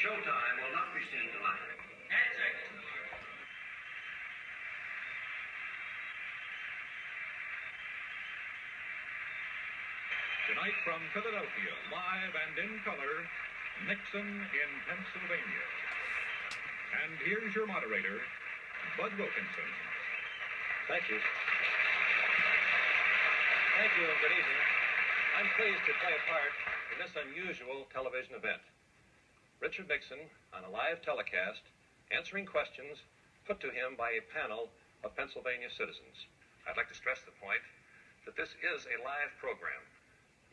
Showtime will not be seen tonight. Tonight from Philadelphia, live and in color, Nixon in Pennsylvania. And here's your moderator, Bud Wilkinson. Thank you. Thank you and good evening. I'm pleased to play a part in this unusual television event. Richard Nixon on a live telecast answering questions put to him by a panel of Pennsylvania citizens. I'd like to stress the point that this is a live program.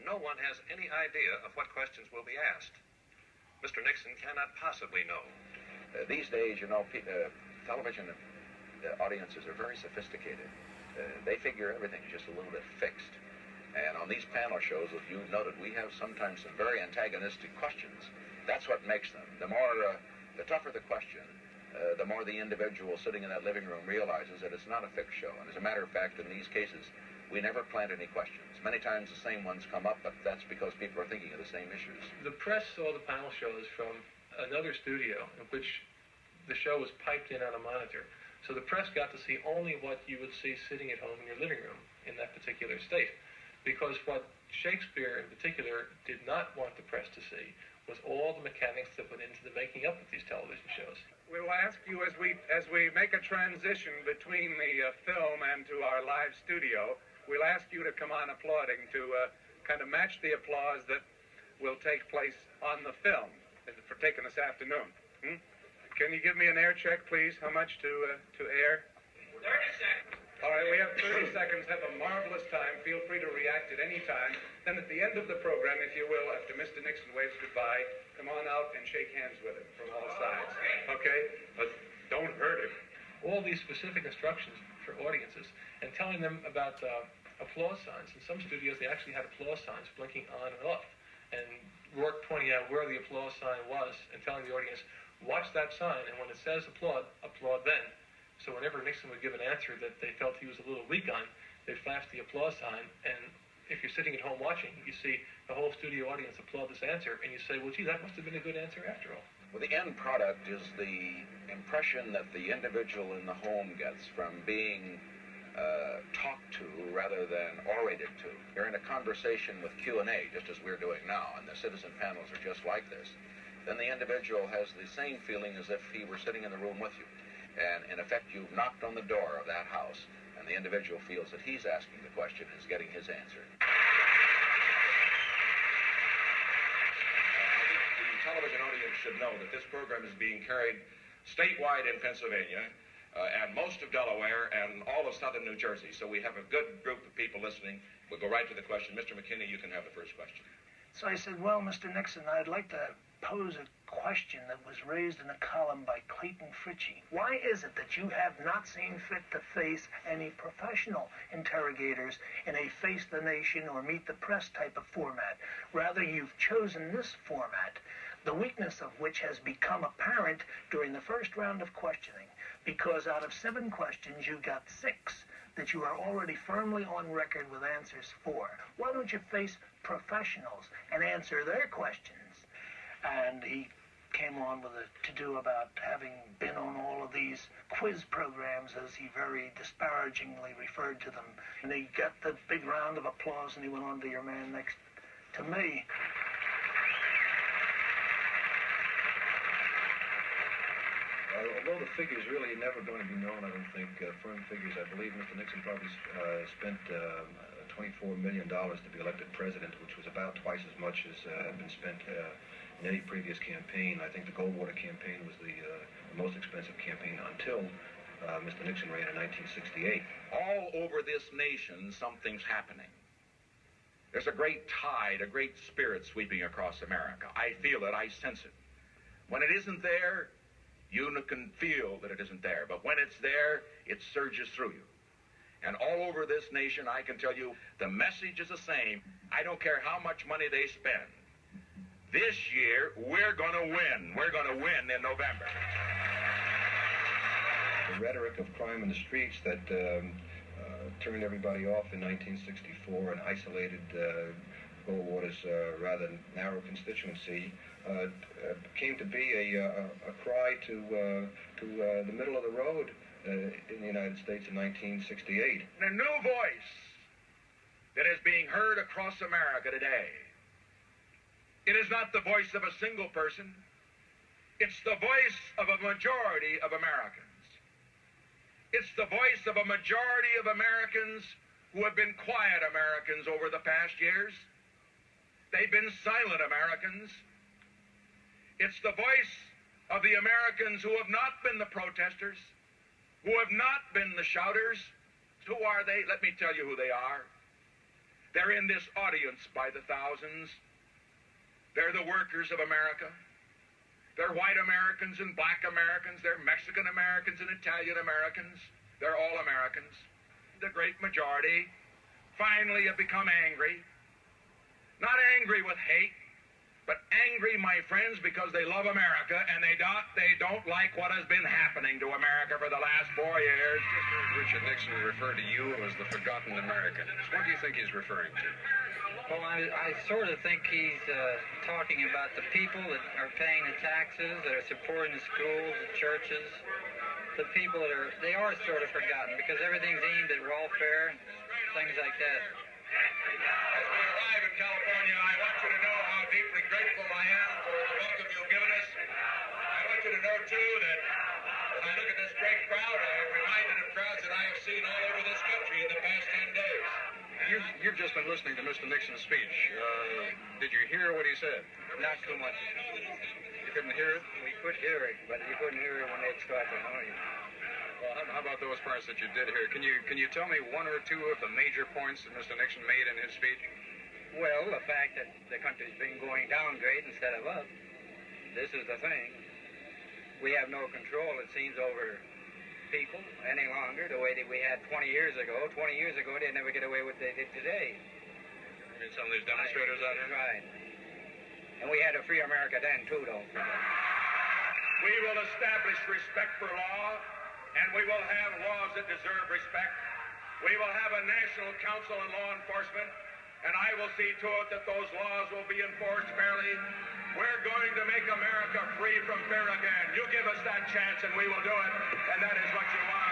No one has any idea of what questions will be asked. Mr. Nixon cannot possibly know. These days, you know, television audiences are very sophisticated. They figure everything is just a little bit fixed. And on these panel shows, as you've noted, we have sometimes some very antagonistic questions. That's what makes them. The tougher the question, the more the individual sitting in that living room realizes that it's not a fixed show. And as a matter of fact, in these cases, we never plant any questions. Many times the same ones come up, but that's because people are thinking of the same issues. The press saw the panel shows from another studio in which the show was piped in on a monitor. So the press got to see only what you would see sitting at home in your living room in that particular state. Because what Shakespeare in particular did not want the press to see was all the mechanics that went into the making up of these television shows. We will ask you as we make a transition between the film and to our live studio, we'll ask you to come on applauding to kind of match the applause that will take place on the film for taking this afternoon. Can you give me an air check, please? How much to air? 30 seconds. All right, we have 30 seconds. Have a marvelous time. Feel free to react at any time. Then at the end of the program, if you will, after Mr. Nixon waves goodbye, come on out and shake hands with him from all sides. Okay? But don't hurt him. All these specific instructions for audiences and telling them about applause signs. In some studios, they actually had applause signs blinking on and off. And Rourke pointing out where the applause sign was and telling the audience, watch that sign, and when it says applaud, applaud then. So whenever Nixon would give an answer that they felt he was a little weak on, they'd flash the applause sign, and if you're sitting at home watching, you see the whole studio audience applaud this answer, and you say, well, gee, that must have been a good answer after all. Well, the end product is the impression that the individual in the home gets from being talked to rather than orated to. You're in a conversation with Q&A, just as we're doing now, and the citizen panels are just like this. Then the individual has the same feeling as if he were sitting in the room with you. And in effect, you've knocked on the door of that house, and the individual feels that he's asking the question and is getting his answer. I think the television audience should know that this program is being carried statewide in Pennsylvania, and most of Delaware, and all of southern New Jersey. So we have a good group of people listening. We'll go right to the question. Mr. McKinney, you can have the first question. So I said, well, Mr. Nixon, I'd like to pose a question that was raised in a column by Clayton Fritchie. Why is it that you have not seen fit to face any professional interrogators in a Face the Nation or Meet the Press type of format? Rather, you've chosen this format, the weakness of which has become apparent during the first round of questioning, because out of 7 questions, you got 6 that you are already firmly on record with answers for. Why don't you face professionals and answer their questions? And he came on with a to-do about having been on all of these quiz programs, as he very disparagingly referred to them. And he got the big round of applause, and he went on to your man next to me. Although the figure's really never going to be known, I don't think, firm figures, I believe Mr. Nixon probably spent $24 million to be elected president, which was about twice as much as had been spent in any previous campaign. I think the Goldwater campaign was the most expensive campaign until Mr. Nixon ran in 1968. All over this nation, something's happening. There's a great tide, a great spirit sweeping across America. I feel it, I sense it. When it isn't there, you can feel that it isn't there. But when it's there, it surges through you. And all over this nation, I can tell you, the message is the same. I don't care how much money they spend. This year, we're going to win. We're going to win in November. The rhetoric of crime in the streets that turned everybody off in 1964 and isolated Goldwater's rather narrow constituency, came to be a cry to the middle of the road in the United States in 1968. A new voice that is being heard across America today. It is not the voice of a single person. It's the voice of a majority of Americans. It's the voice of a majority of Americans who have been quiet Americans over the past years. They've been silent Americans. It's the voice of the Americans who have not been the protesters, who have not been the shouters. Who are they? Let me tell you who they are. They're in this audience by the thousands. They're the workers of America. They're white Americans and black Americans. They're Mexican Americans and Italian Americans. They're all Americans. The great majority finally have become angry. Not angry with hate, but angry, my friends, because they love America and they don't like what has been happening to America for the last 4 years. Richard Nixon referred to you as the forgotten Americans. What do you think he's referring to? Well, I sort of think he's talking about the people that are paying the taxes, that are supporting the schools, the churches, the people that they are sort of forgotten because everything's aimed at welfare and things like that. As we arrive in California, I want you to know how deeply grateful I am for the welcome you've given us. I want you to know, too, that as I look at this great crowd, I am reminded of crowds that I have seen all over this country in the past 10 days. You've just been listening to Mr. Nixon's speech. Did you hear what he said? Not too much. You couldn't hear it? We could hear it, but you couldn't hear it when they'd start to know you. Well, how about those parts that you did hear? Can you tell me one or two of the major points that Mr. Nixon made in his speech? Well, the fact that the country's been going down great instead of up. This is the thing. We have no control, it seems, over people any longer the way that we had 20 years ago. 20 years ago, they'd never get away with what they did today. I mean, some of these demonstrators out here? Right. And we had a free America then, too, don't forget. We will establish respect for law, and we will have laws that deserve respect. We will have a national council on law enforcement, and I will see to it that those laws will be enforced fairly. We're going to make America free from fear again. You give us that chance, and we will do it, and that is what you want.